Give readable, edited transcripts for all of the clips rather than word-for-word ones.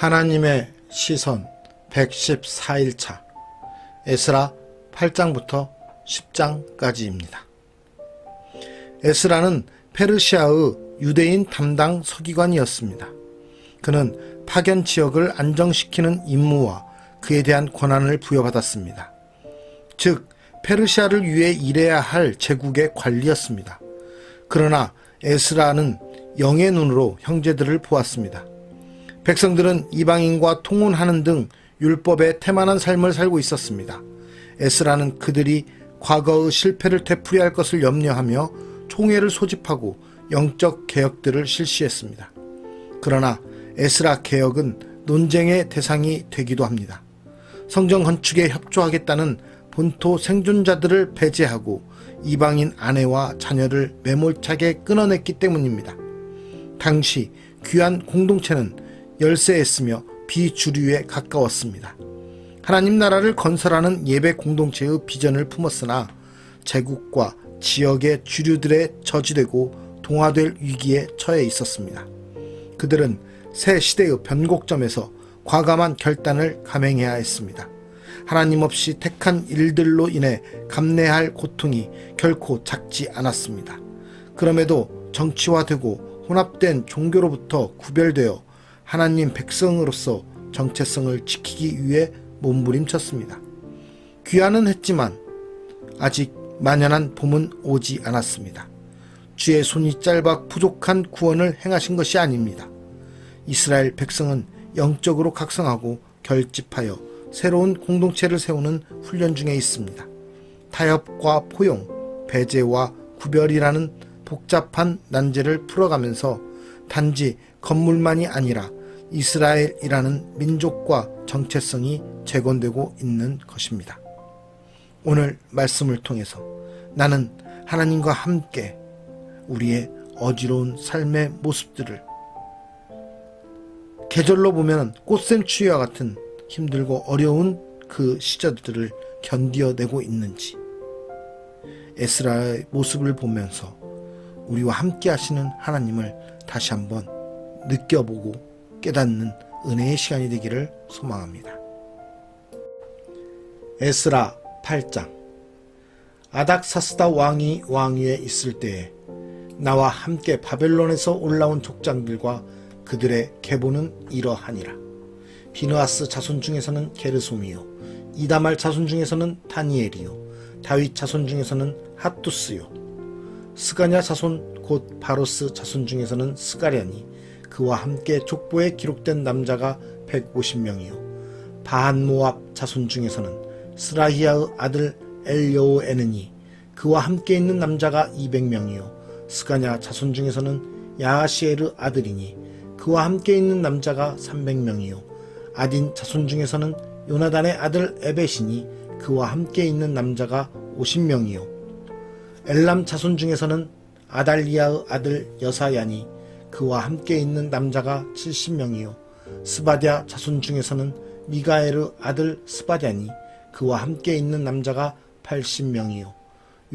하나님의 시선 114일차 에스라 8장부터 10장까지입니다. 에스라는 페르시아의 유대인 담당 서기관이었습니다. 그는 파견 지역을 안정시키는 임무와 그에 대한 권한을 부여받았습니다. 즉 페르시아를 위해 일해야 할 제국의 관리였습니다. 그러나 에스라는 영의 눈으로 형제들을 보았습니다. 백성들은 이방인과 통혼하는 등 율법에 태만한 삶을 살고 있었습니다. 에스라는 그들이 과거의 실패를 되풀이할 것을 염려하며 총회를 소집하고 영적 개혁들을 실시했습니다. 그러나 에스라 개혁은 논쟁의 대상이 되기도 합니다. 성전 건축에 협조하겠다는 본토 생존자들을 배제하고 이방인 아내와 자녀를 매몰차게 끊어냈기 때문입니다. 당시 귀한 공동체는 열세했으며 비주류에 가까웠습니다. 하나님 나라를 건설하는 예배 공동체의 비전을 품었으나 제국과 지역의 주류들에 저지되고 동화될 위기에 처해 있었습니다. 그들은 새 시대의 변곡점에서 과감한 결단을 감행해야 했습니다. 하나님 없이 택한 일들로 인해 감내할 고통이 결코 작지 않았습니다. 그럼에도 정치화되고 혼합된 종교로부터 구별되어 하나님 백성으로서 정체성을 지키기 위해 몸부림쳤습니다. 귀환은 했지만 아직 만연한 봄은 오지 않았습니다. 주의 손이 짧아 부족한 구원을 행하신 것이 아닙니다. 이스라엘 백성은 영적으로 각성하고 결집하여 새로운 공동체를 세우는 훈련 중에 있습니다. 타협과 포용, 배제와 구별이라는 복잡한 난제를 풀어가면서 단지 건물만이 아니라 이스라엘이라는 민족과 정체성이 재건되고 있는 것입니다. 오늘 말씀을 통해서 나는 하나님과 함께 우리의 어지러운 삶의 모습들을 계절로 보면 꽃샘추위와 같은 힘들고 어려운 그 시절들을 견뎌내고 있는지 에스라의 모습을 보면서 우리와 함께 하시는 하나님을 다시 한번 느껴보고 깨닫는 은혜의 시간이 되기를 소망합니다. 에스라 8장. 아닥사스다 왕이 왕위에 있을 때에 나와 함께 바벨론에서 올라온 족장들과 그들의 계보는 이러하니라. 비느하스 자손 중에서는 게르솜이요, 이다말 자손 중에서는 다니엘이요, 다윗 자손 중에서는 핫두스요, 스가냐 자손 곧 바로스 자손 중에서는 스가랴니 그와 함께 족보에 기록된 남자가 150명이요, 바한모압 자손 중에서는 스라히아의 아들 엘여호에느니 그와 함께 있는 남자가 200명이요, 스가냐 자손 중에서는 야하시엘의 아들이니 그와 함께 있는 남자가 300명이요, 아딘 자손 중에서는 요나단의 아들 에벳이니 그와 함께 있는 남자가 50명이요, 엘람 자손 중에서는 아달리아의 아들 여사야니 그와 함께 있는 남자가 70명이요, 스바랴 자손 중에서는 미가엘의 아들 스바랴니 그와 함께 있는 남자가 80명이요,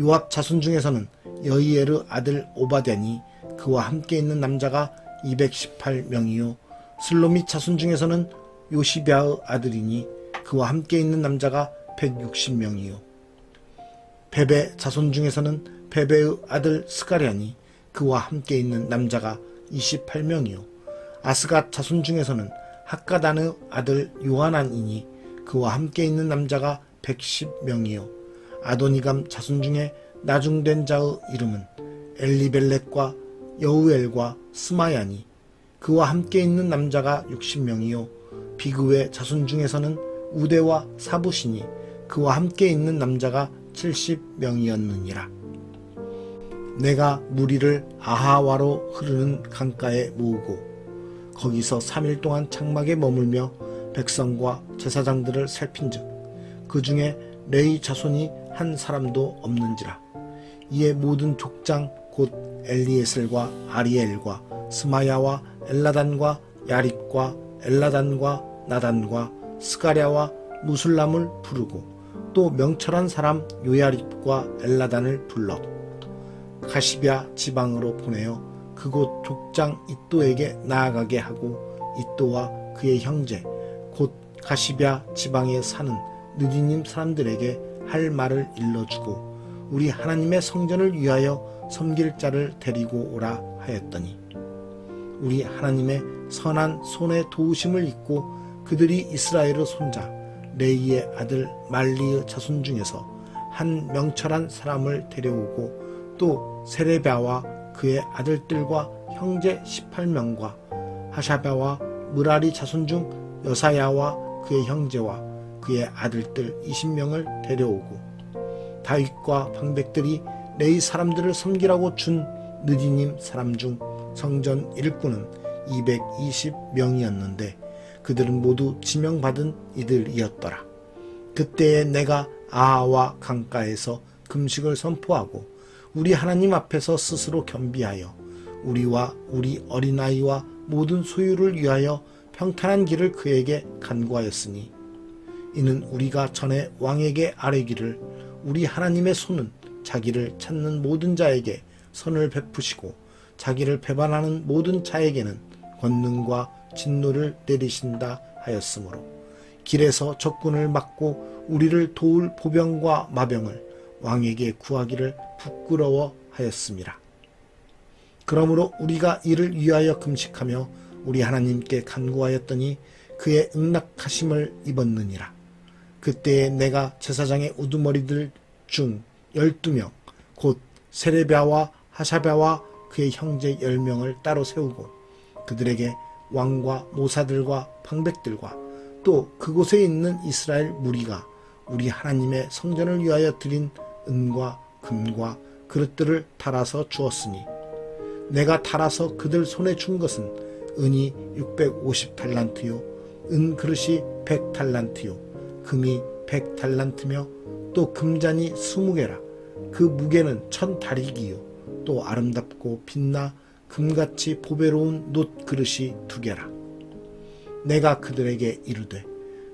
요압 자손 중에서는 여이엘의 아들 오바댜니 그와 함께 있는 남자가 218명이요, 슬로밋 자손 중에서는 요시랴의 아들이니 그와 함께 있는 남자가 160명이요, 베베 자손 중에서는 베베의 아들 스가랴니 그와 함께 있는 남자가 28명이요, 아스갓 자손 중에서는 학가단의 아들 요하난이니 그와 함께 있는 남자가 110명이요, 아도니감 자손 중에 나중된 자의 이름은 엘리벨렉과 여우엘과 스마야니 그와 함께 있는 남자가 60명이요, 비그의 자손 중에서는 우대와 사부시니 그와 함께 있는 남자가 70명이었느니라. 내가 무리를 아하와로 흐르는 강가에 모으고 거기서 3일 동안 장막에 머물며 백성과 제사장들을 살핀즉 그 중에 레위 자손이 한 사람도 없는지라. 이에 모든 족장 곧 엘리에셀과 아리엘과 스마야와 엘라단과 야립과 엘라단과 나단과 스가랴와 무술람을 부르고 또 명철한 사람 요야립과 엘라단을 불러 가시럈 지방으로 보내어 그곳 족장 이또에게 나아가게 하고 이또와 그의 형제 곧 가시럵 지방에 사는 느디님 사람들에게 할 말을 일러주고 우리 하나님의 성전을 위하여 섬길 자를 데리고 오라 하였더니 우리 하나님의 선한 손의 도우심을 잊고 그들이 이스라엘의 손자 레이의 아들 말리의 자손 중에서 한 명철한 사람을 데려오고 또 세레비아와 그의 아들들과 형제 18명과 하샤베와 므라리 자손 중 여사야와 그의 형제와 그의 아들들 20명을 데려오고 다윗과 방백들이 레이 사람들을 섬기라고 준 느디님 사람 중 성전 일꾼은 220명이었는데 그들은 모두 지명받은 이들이었더라. 그때에 내가 아하와 강가에서 금식을 선포하고 우리 하나님 앞에서 스스로 겸비하여 우리와 우리 어린아이와 모든 소유를 위하여 평탄한 길을 그에게 간구하였으니 이는 우리가 전에 왕에게 아뢰기를 우리 하나님의 손은 자기를 찾는 모든 자에게 선을 베푸시고 자기를 배반하는 모든 자에게는 권능과 진노를 내리신다 하였으므로 길에서 적군을 막고 우리를 도울 보병과 마병을 왕에게 구하기를 부끄러워 하였음이라. 그러므로 우리가 이를 위하여 금식하며 우리 하나님께 간구하였더니 그의 응낙하심을 입었느니라. 그때에 내가 제사장의 우두머리들 중 12명 곧 세레비아와 하샤베와 그의 형제 10명을 따로 세우고 그들에게 왕과 모사들과 방백들과 또 그곳에 있는 이스라엘 무리가 우리 하나님의 성전을 위하여 드린 은과 금과 그릇들을 달아서 주었으니 내가 달아서 그들 손에 준 것은 은이 650달란트요 은 그릇이 100달란트요 금이 100달란트며 또 금잔이 20개라. 그 무게는 1000다리기요 또 아름답고 빛나 금같이 보배로운 놋 그릇이 2개라. 내가 그들에게 이르되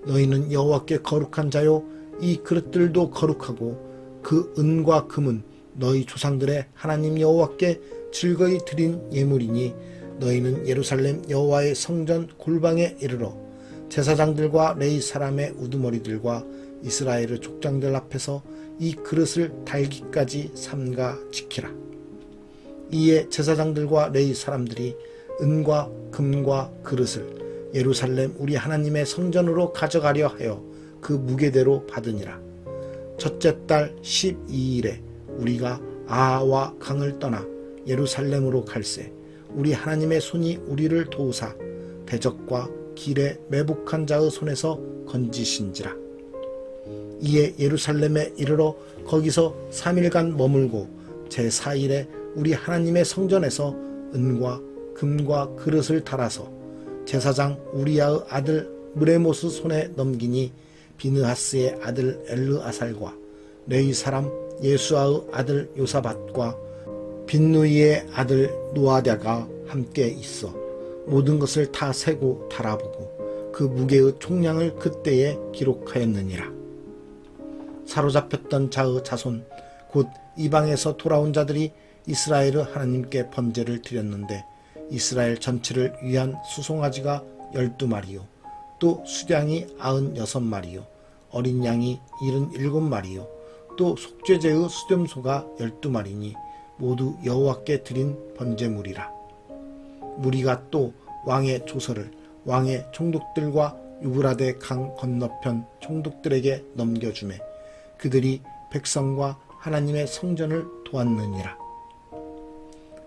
너희는 여호와께 거룩한 자요 이 그릇들도 거룩하고 그 은과 금은 너희 조상들의 하나님 여호와께 즐거이 드린 예물이니 너희는 예루살렘 여호와의 성전 골방에 이르러 제사장들과 레위 사람의 우두머리들과 이스라엘의 족장들 앞에서 이 그릇을 달기까지 삼가 지키라. 이에 제사장들과 레위 사람들이 은과 금과 그릇을 예루살렘 우리 하나님의 성전으로 가져가려 하여 그 무게대로 받으니라. 첫째 달 12일에 우리가 아하와 강을 떠나 예루살렘으로 갈새 우리 하나님의 손이 우리를 도우사 대적과 길에 매복한 자의 손에서 건지신지라. 이에 예루살렘에 이르러 거기서 3일간 머물고 제4일에 우리 하나님의 성전에서 은과 금과 그릇을 달아서 제사장 우리야의 아들 무레모스 손에 넘기니 비느하스의 아들 엘르아살과 레위 사람 예수아의 아들 요사밧과 빈누이의 아들 노아랴가 함께 있어 모든 것을 다 세고 달아보고 그 무게의 총량을 그때에 기록하였느니라. 사로잡혔던 자의 자손 곧 이방에서 돌아온 자들이 이스라엘의 하나님께 번제를 드렸는데 이스라엘 전체를 위한 수송아지가 12마리요 또 수량이 96마리요 어린 양이 77마리요 또 속죄제의 수렴소가 12마리니 모두 여호와께 드린 번제물이라. 무리가 또 왕의 조서를 왕의 총독들과 유브라데 강 건너편 총독들에게 넘겨주매 그들이 백성과 하나님의 성전을 도왔느니라.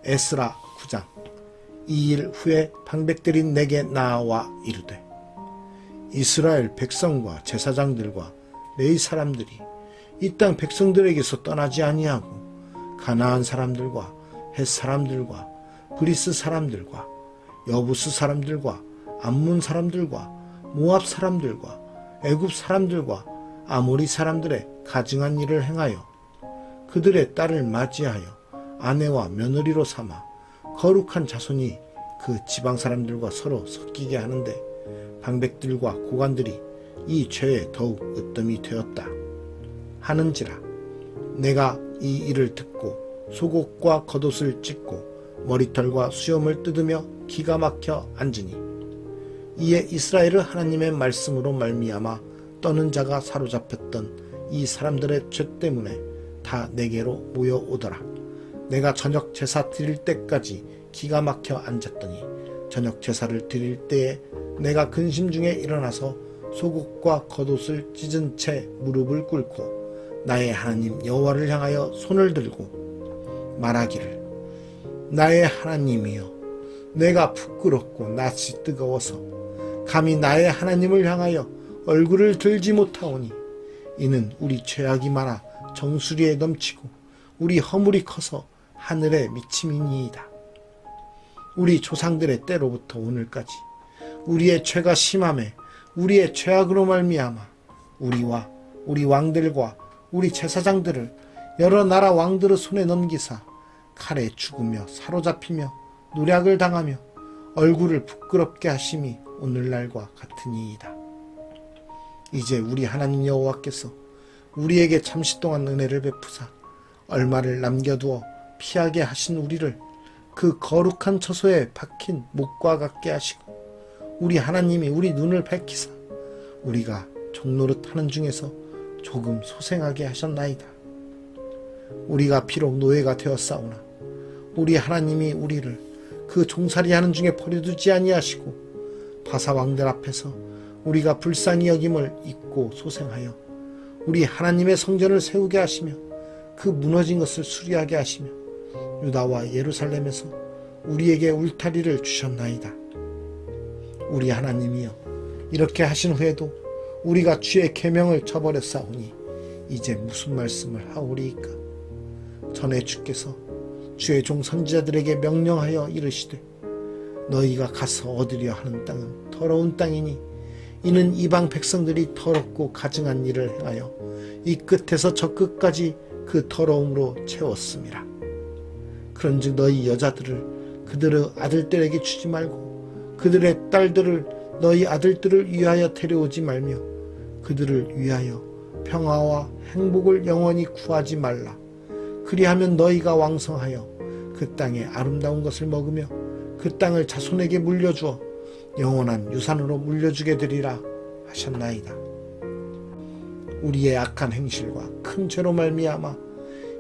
에스라 9장. 2일 후에 방백들이 내게 나와 이르되 이스라엘 백성과 제사장들과 레위 사람들이 이 땅 백성들에게서 떠나지 아니하고 가나안 사람들과 헷 사람들과 브리스 사람들과 여부스 사람들과 암몬 사람들과 모압 사람들과 애굽 사람들과 아모리 사람들의 가증한 일을 행하여 그들의 딸을 맞이하여 아내와 며느리로 삼아 거룩한 자손이 그 지방 사람들과 서로 섞이게 하는데 방백들과 고관들이 이 죄에 더욱 으뜸이 되었다 하는지라. 내가 이 일을 듣고 속옷과 겉옷을 찢고 머리털과 수염을 뜯으며 기가 막혀 앉으니 이에 이스라엘은 하나님의 말씀으로 말미암아 떠는 자가 사로잡혔던 이 사람들의 죄 때문에 다 내게로 모여오더라. 내가 저녁 제사 드릴 때까지 기가 막혀 앉았더니 저녁 제사를 드릴 때에 내가 근심 중에 일어나서 속옷과 겉옷을 찢은 채 무릎을 꿇고 나의 하나님 여호와를 향하여 손을 들고 말하기를, 나의 하나님이여, 내가 부끄럽고 낯이 뜨거워서 감히 나의 하나님을 향하여 얼굴을 들지 못하오니 이는 우리 죄악이 많아 정수리에 넘치고 우리 허물이 커서 하늘에 미침이니이다. 우리 조상들의 때로부터 오늘까지 우리의 죄가 심함에 우리의 죄악으로 말미암아 우리와 우리 왕들과 우리 제사장들을 여러 나라 왕들의 손에 넘기사 칼에 죽으며 사로잡히며 노략을 당하며 얼굴을 부끄럽게 하심이 오늘날과 같으니이다. 이제 우리 하나님 여호와께서 우리에게 잠시 동안 은혜를 베푸사 얼마를 남겨두어 피하게 하신 우리를 그 거룩한 처소에 박힌 목과 같게 하시고 우리 하나님이 우리 눈을 밝히사 우리가 종노릇하는 중에서 조금 소생하게 하셨나이다. 우리가 비록 노예가 되었사오나 우리 하나님이 우리를 그 종살이하는 중에 버려두지 아니하시고 바사왕들 앞에서 우리가 불쌍히 여김을 잊고 소생하여 우리 하나님의 성전을 세우게 하시며 그 무너진 것을 수리하게 하시며 유다와 예루살렘에서 우리에게 울타리를 주셨나이다. 우리 하나님이여, 이렇게 하신 후에도 우리가 주의 계명을 저버렸사오니 이제 무슨 말씀을 하오리이까? 전에 주께서 주의 종 선지자들에게 명령하여 이르시되 너희가 가서 얻으려 하는 땅은 더러운 땅이니 이는 이방 백성들이 더럽고 가증한 일을 행하여 이 끝에서 저 끝까지 그 더러움으로 채웠음이라. 그런즉 너희 여자들을 그들의 아들들에게 주지 말고 그들의 딸들을 너희 아들들을 위하여 데려오지 말며 그들을 위하여 평화와 행복을 영원히 구하지 말라. 그리하면 너희가 왕성하여 그 땅의 아름다운 것을 먹으며 그 땅을 자손에게 물려주어 영원한 유산으로 물려주게 되리라 하셨나이다. 우리의 악한 행실과 큰 죄로 말미암아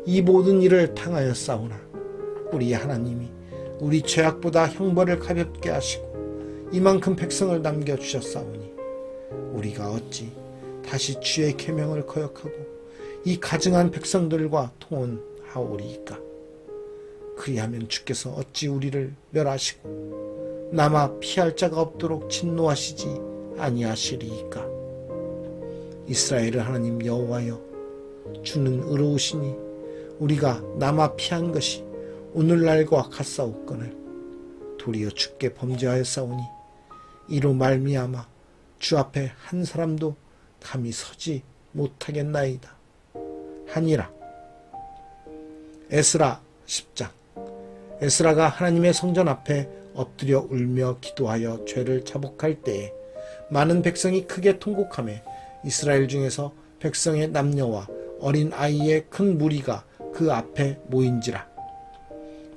이 모든 일을 당하였사오나 우리 하나님이 우리 죄악보다 형벌을 가볍게 하시고 이만큼 백성을 남겨주셨사오니 우리가 어찌 다시 주의 계명을 거역하고 이 가증한 백성들과 통혼하오리이까? 그리하면 주께서 어찌 우리를 멸하시고 남아 피할 자가 없도록 진노하시지 아니하시리이까? 이스라엘의 하나님 여호와여, 주는 의로우시니 우리가 남아 피한 것이 오늘날과 같사옵거늘 도리어 주께 범죄하였사오니 이로 말미암아 주 앞에 한 사람도 감히 서지 못하겠나이다 하니라. 에스라 10장. 에스라가 하나님의 성전 앞에 엎드려 울며 기도하여 죄를 자복할 때에 많은 백성이 크게 통곡하며 이스라엘 중에서 백성의 남녀와 어린 아이의 큰 무리가 그 앞에 모인지라.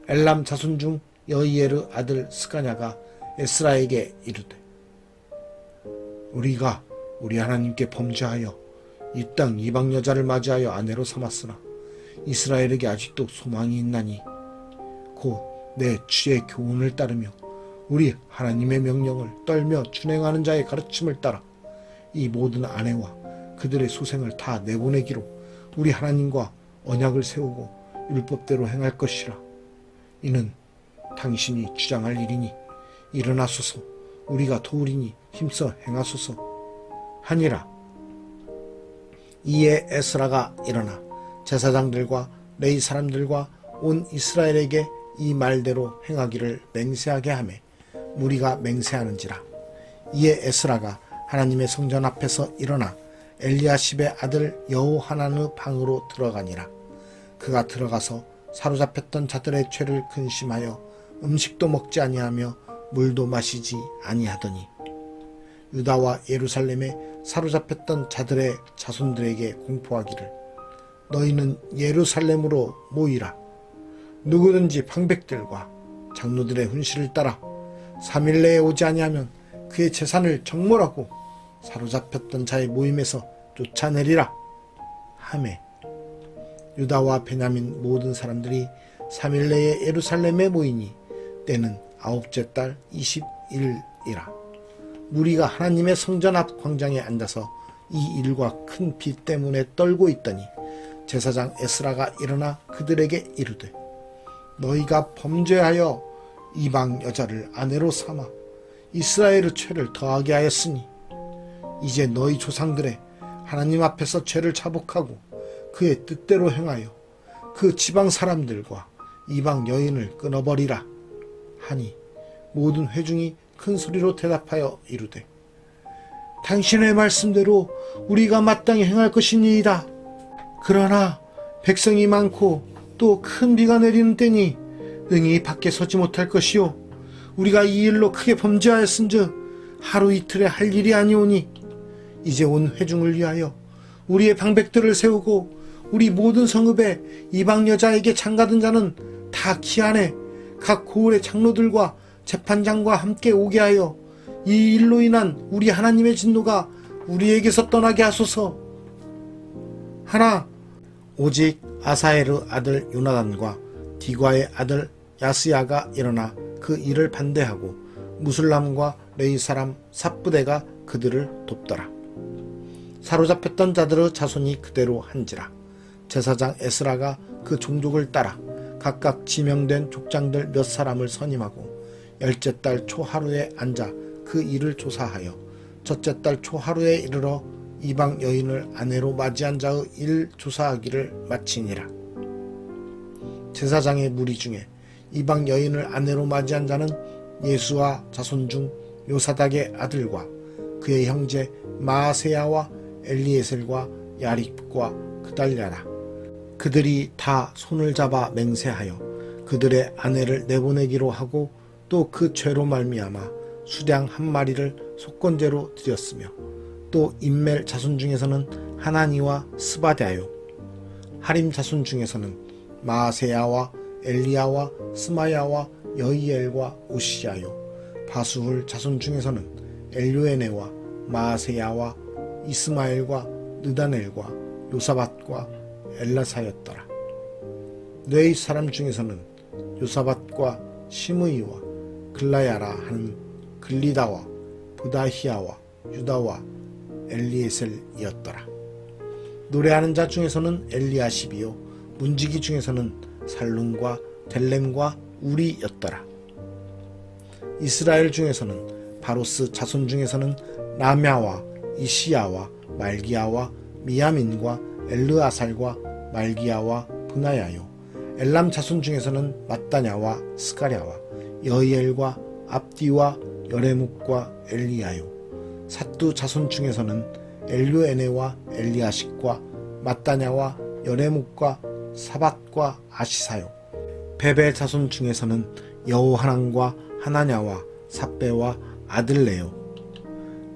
엘람 자손 중 여이에르 아들 스가냐가 에스라에게 이르되, 우리가 우리 하나님께 범죄하여 이 땅 이방 여자를 맞이하여 아내로 삼았으나 이스라엘에게 아직도 소망이 있나니 곧 내 주의 교훈을 따르며 우리 하나님의 명령을 떨며 준행하는 자의 가르침을 따라 이 모든 아내와 그들의 소생을 다 내보내기로 우리 하나님과 언약을 세우고 율법대로 행할 것이라. 이는 당신이 주장할 일이니 일어나소서, 우리가 도우리니 힘써 행하소서 하니라. 이에 에스라가 일어나 제사장들과 레위 사람들과 온 이스라엘에게 이 말대로 행하기를 맹세하게 하매 무리가 맹세하는지라. 이에 에스라가 하나님의 성전 앞에서 일어나 엘리야십의 아들 여호하난의 방으로 들어가니라. 그가 들어가서 사로잡혔던 자들의 죄를 근심하여 음식도 먹지 아니하며 물도 마시지 아니하더니 유다와 예루살렘에 사로잡혔던 자들의 자손들에게 공포하기를, 너희는 예루살렘으로 모이라. 누구든지 방백들과 장로들의 훈시를 따라 3일 내에 오지 아니하면 그의 재산을 정몰하고 사로잡혔던 자의 모임에서 쫓아내리라 하매 유다와 베냐민 모든 사람들이 3일 내에 예루살렘에 모이니 때는 9째 달 20일이라. 무리가 하나님의 성전 앞 광장에 앉아서 이 일과 큰 비 때문에 떨고 있더니 제사장 에스라가 일어나 그들에게 이르되 너희가 범죄하여 이방 여자를 아내로 삼아 이스라엘의 죄를 더하게 하였으니 이제 너희 조상들의 하나님 앞에서 죄를 자복하고 그의 뜻대로 행하여 그 지방 사람들과 이방 여인을 끊어버리라 하니 모든 회중이 큰 소리로 대답하여 이르되 당신의 말씀대로 우리가 마땅히 행할 것이니이다. 그러나 백성이 많고 또 큰 비가 내리는 때니 능히 밖에 서지 못할 것이요 우리가 이 일로 크게 범죄하였은즉 하루 이틀에 할 일이 아니오니 이제 온 회중을 위하여 우리의 방백들을 세우고 우리 모든 성읍에 이방 여자에게 장가든 자는 다 기한에 각 고을의 장로들과 재판장과 함께 오게 하여 이 일로 인한 우리 하나님의 진노가 우리에게서 떠나게 하소서. 하나 오직 아사엘의 아들 요나단과 디과의 아들 야스야가 일어나 그 일을 반대하고 무술람과 레위 사람 삽부대가 그들을 돕더라. 사로잡혔던 자들의 자손이 그대로 한지라. 제사장 에스라가 그 종족을 따라 각각 지명된 족장들 몇 사람을 선임하고 10째 달 초하루에 앉아 그 일을 조사하여 첫째 달 초하루에 이르러 이방 여인을 아내로 맞이한 자의 일 조사하기를 마치니라. 제사장의 무리 중에 이방 여인을 아내로 맞이한 자는 예수와 자손 중 요사닥의 아들과 그의 형제 마아세야와 엘리에셀과 야립과 그달랴라. 그들이 다 손을 잡아 맹세하여 그들의 아내를 내보내기로 하고 또 그 죄로 말미암아 수량 한 마리를 속건제로 드렸으며 또 임멜 자손 중에서는 하나니와 스바랴요 하림 자손 중에서는 마아세야와 엘리야와 스마야와 여이엘과 오시야요 바수훌 자손 중에서는 엘요에네와 마아세야와 이스마엘과 느다넬과 요사밧과 엘라사였더라. 뇌의 사람 중에서는 요사밧과 시므이와 글라야라 하는 글리다와 부다히야와 유다와 엘리에셀이었더라. 노래하는 자 중에서는 엘리아십이요 문지기 중에서는 살룸과 델렘과 우리였더라. 이스라엘 중에서는 바로스 자손 중에서는 라мя와 이시야와 말기야와 미야민과 엘르아살과 말기야와 브나야요 엘람 자손 중에서는 mat다냐와 스가랴와 여이엘과 압디와 여레묵과 엘리야요 삿두 자손 중에서는 엘요에네와 엘리아식과 mat다냐와 여레묵과 사밧과 아시사요 베베 자손 중에서는 여호하난과 하나냐와 삽베와 아들레요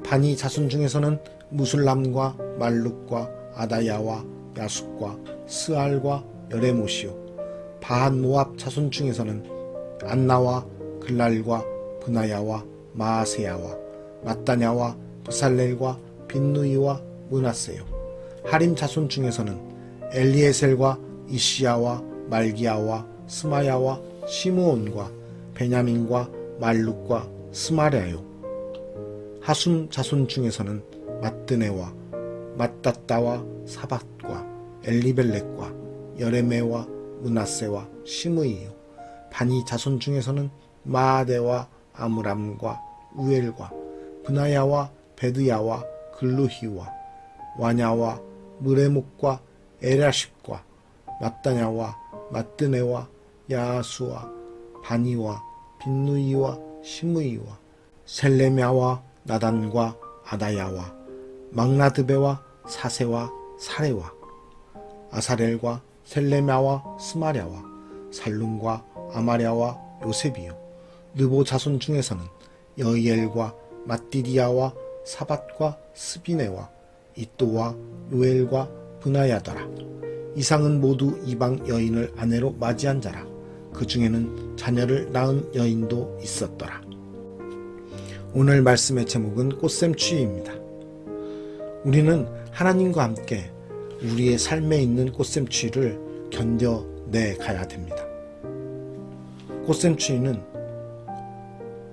바니 자손 중에서는 무술람과 말룩과 아다야와 야숫과 스알과 여레못이요 바한 모압 자손 중에서는 안나와 글랄과 브나야와 마아세야와 mat다냐와 브살렐과 빈누이와 므낫세요 하림 자손 중에서는 엘리에셀과 이시야와 말기야와 스마야와 시므온과 베냐민과 말룩과 스마랴요 하숨 자손 중에서는 mat드네와 mattat다와 사밧과 엘리벨렉과 여레메와 므낫세와 시므이요 바니 자손 중에서는 마아데와 아므람과 우엘과 브나야와 베드야와 글루히와 와냐와 무레목과 에라십과 mat다냐와 mat드네와 야수와 바니와 빈누이와 시므이와 셀레мя와 나단과 아다야와 막나드베와 사세와 사레와 아사렐과 셀레мя와 스마랴와 살룸과 아마랴와 요셉이요 느보 자손 중에서는 여이엘과 mat디디야와 사밧과 스비네와 이또와 요엘과 브나야더라. 이상은 모두 이방 여인을 아내로 맞이한 자라. 그 중에는 자녀를 낳은 여인도 있었더라. 오늘 말씀의 제목은 꽃샘추위입니다. 우리는 하나님과 함께 우리의 삶에 있는 꽃샘추위를 견뎌내 가야 됩니다. 꽃샘추위는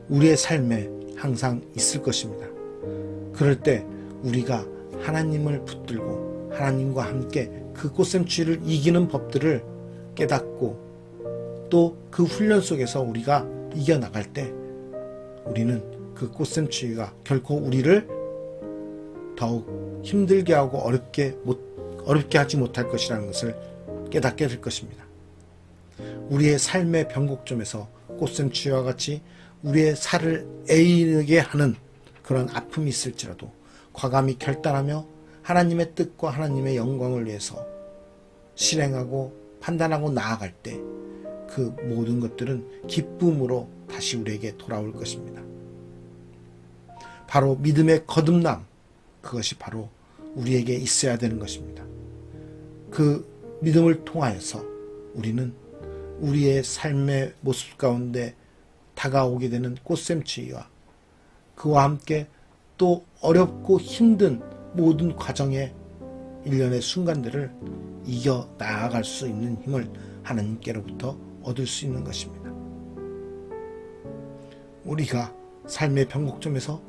우리의 삶에 항상 있을 것입니다. 그럴 때 우리가 하나님을 붙들고 하나님과 함께 그 꽃샘추위를 이기는 법들을 깨닫고 또 그 훈련 속에서 우리가 이겨나갈 때 우리는 그 꽃샘추위가 결코 우리를 더욱 힘들게 하고 어렵게 하지 못할 것이라는 것을 깨닫게 될 것입니다. 우리의 삶의 변곡점에서 꽃샘추위와 같이 우리의 살을 애이게 하는 그런 아픔이 있을지라도 과감히 결단하며 하나님의 뜻과 하나님의 영광을 위해서 실행하고 판단하고 나아갈 때 그 모든 것들은 기쁨으로 다시 우리에게 돌아올 것입니다. 바로 믿음의 거듭남, 그것이 바로 우리에게 있어야 되는 것입니다. 그 믿음을 통하여서 우리는 우리의 삶의 모습 가운데 다가오게 되는 꽃샘추위와 그와 함께 또 어렵고 힘든 모든 과정의 일련의 순간들을 이겨 나아갈 수 있는 힘을 하나님께로부터 얻을 수 있는 것입니다. 우리가 삶의 변곡점에서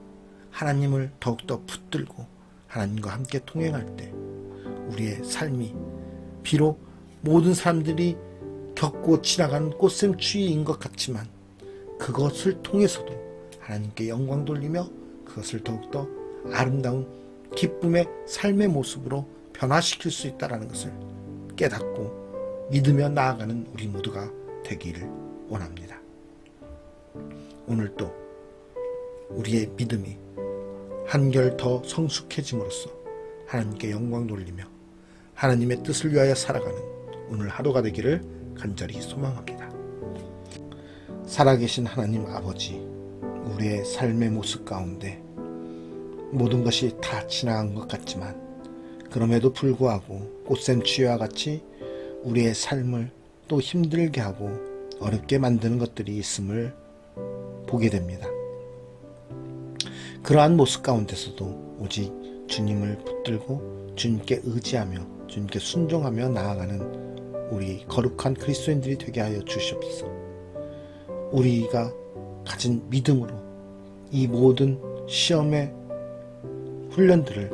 하나님을 더욱더 붙들고 하나님과 함께 통행할 때 우리의 삶이 비록 모든 사람들이 겪고 지나가는 꽃샘추위인 것 같지만 그것을 통해서도 하나님께 영광 돌리며 그것을 더욱더 아름다운 기쁨의 삶의 모습으로 변화시킬 수 있다는 것을 깨닫고 믿으며 나아가는 우리 모두가 되기를 원합니다. 오늘도 우리의 믿음이 한결 더 성숙해짐으로써 하나님께 영광 돌리며 하나님의 뜻을 위하여 살아가는 오늘 하루가 되기를 간절히 소망합니다. 살아계신 하나님 아버지, 우리의 삶의 모습 가운데 모든 것이 다 지나간 것 같지만 그럼에도 불구하고 꽃샘추위와 같이 우리의 삶을 또 힘들게 하고 어렵게 만드는 것들이 있음을 보게 됩니다. 그러한 모습 가운데서도 오직 주님을 붙들고 주님께 의지하며 주님께 순종하며 나아가는 우리 거룩한 그리스도인들이 되게 하여 주시옵소서. 우리가 가진 믿음으로 이 모든 시험의 훈련들을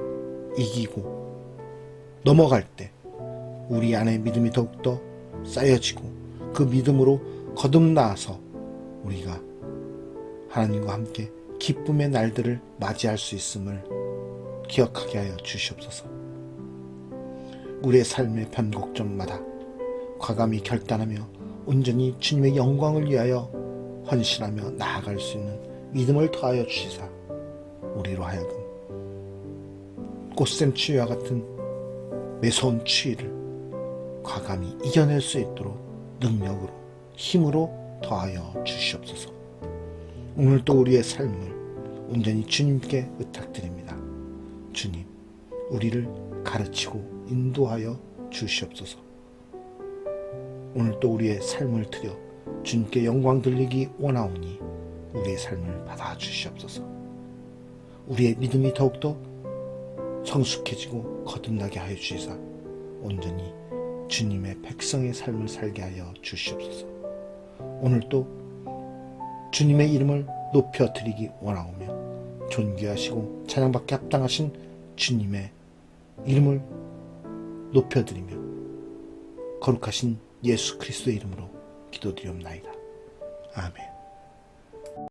이기고 넘어갈 때 우리 안에 믿음이 더욱더 쌓여지고 그 믿음으로 거듭나서 우리가 하나님과 함께 기쁨의 날들을 맞이할 수 있음을 기억하게 하여 주시옵소서. 우리의 삶의 변곡점마다 과감히 결단하며 온전히 주님의 영광을 위하여 헌신하며 나아갈 수 있는 믿음을 더하여 주시사 우리로 하여금 꽃샘추위와 같은 매서운 추위를 과감히 이겨낼 수 있도록 능력으로 힘으로 더하여 주시옵소서. 오늘도 우리의 삶을 온전히 주님께 의탁드립니다. 주님, 우리를 가르치고 인도하여 주시옵소서. 오늘도 우리의 삶을 드려 주님께 영광 돌리기 원하오니 우리의 삶을 받아 주시옵소서. 우리의 믿음이 더욱더 성숙해지고 거듭나게 하여 주시사 온전히 주님의 백성의 삶을 살게 하여 주시옵소서. 오늘도 주님의 이름을 높여드리기 원하오며 존귀하시고 찬양받게 합당하신 주님의 이름을 높여드리며 거룩하신 예수 그리스도의 이름으로 기도드리옵나이다. 아멘.